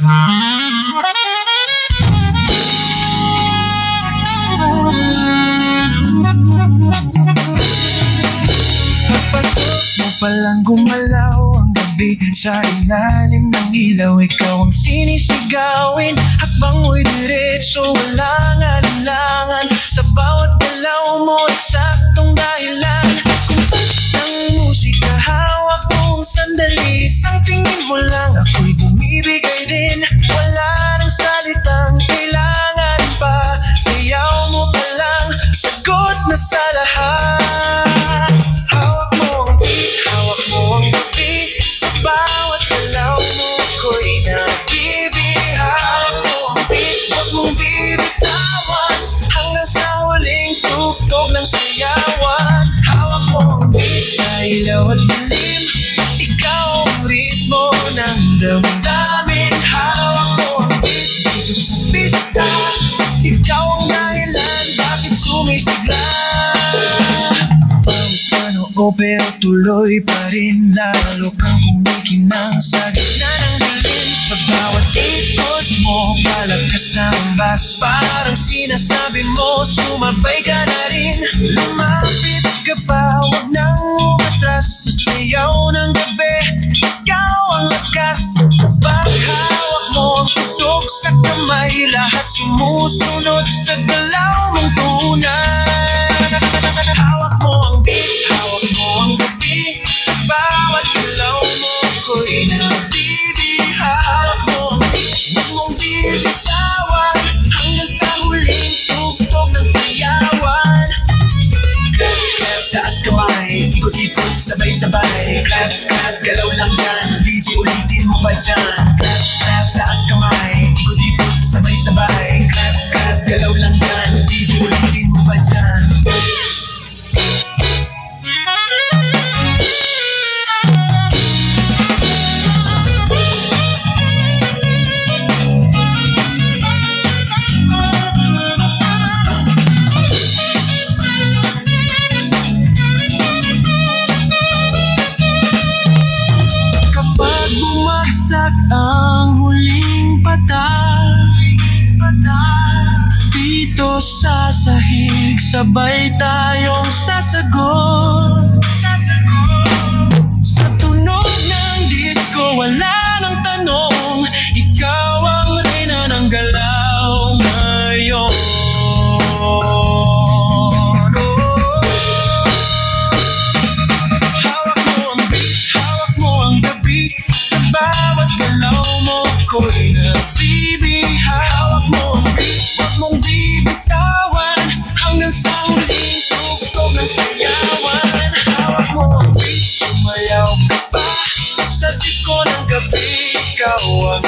Pagpasok mo palang gumalaw ang gabi sa ilalim ng ilaw. Ikaw ang sinisigawin, hakbang mo'y diretso, walang alinlangan. Sa bawat galaw mo, eksaktong dahilan. Kumpas ng musika, hawak mong sandali. Isang tingin mo lang, ako'y bumibigay din. Wala nang salitang kailangan pa. Sayaw mo pa lang, sagot na sa lahat. Hawak mo ang beat, hawak mo ang gabi. Sa bawat galaw mo, ako'y nabibig. Hawak mo ang beat, huwag mong bibitawan. Hanggang sa huling tugtog ng sayawan. Hawak mo ang beat, sa ilaw at dilim. Ikaw ang ritmo ng damdamin. Hawak mo ang beat dito sa pista. Ikaw ang dahilan, bakit sumisigla? Pawis man oo pero tuloy pa rin. Lalo kang kumikinang sa gitna ng dilim. Sa bawat ikot mo, palagkas ang bas. Parang sinasabi mo, sumabay ka na rin. Lumapit ka pa, huwag nang umatras. Sa sayaw ng gabi, ikaw ang lakas. Kapag hawak mo ang tutok sa kamay, lahat sumusunod sa galaw mong tunay. Hawak mo ang beat, hawak mo ang gabi. Sa bawat galaw mo, ako'y nabibig. Hawak mo ang beat, huwag mong bibitawan. Hanggang sa huling tugtog ng sayawan. Clap, clap, taas kamay. Ikot-ikot, sabay-sabay. Clap, clap, galaw lang yan. DJ, ulitin mo pa dyan. Clap, clap, taas kamay. Ikot-ikot, sabay-sabay. Clap, clap, galaw lang yan. DJ, ulitin mo pa dyan. Kapag bumagsak ang huling patak, dito sa sahig, sabay tayong sasagot. Sa tunog ng disco, wala nang tanong. Ikaw ang reyna ng galaw ngayon. Hawak mo ang beat, hawak mo ang gabi. Sa bawat galaw mo, ako'y nabibig. Hawak mo ang beat, huwag mong bibitawan. Hanggang sa huling tugtog ng sayawan. Hawak mo ang beat, sumayaw ka pa. Sa disco ng gabi, ikaw ang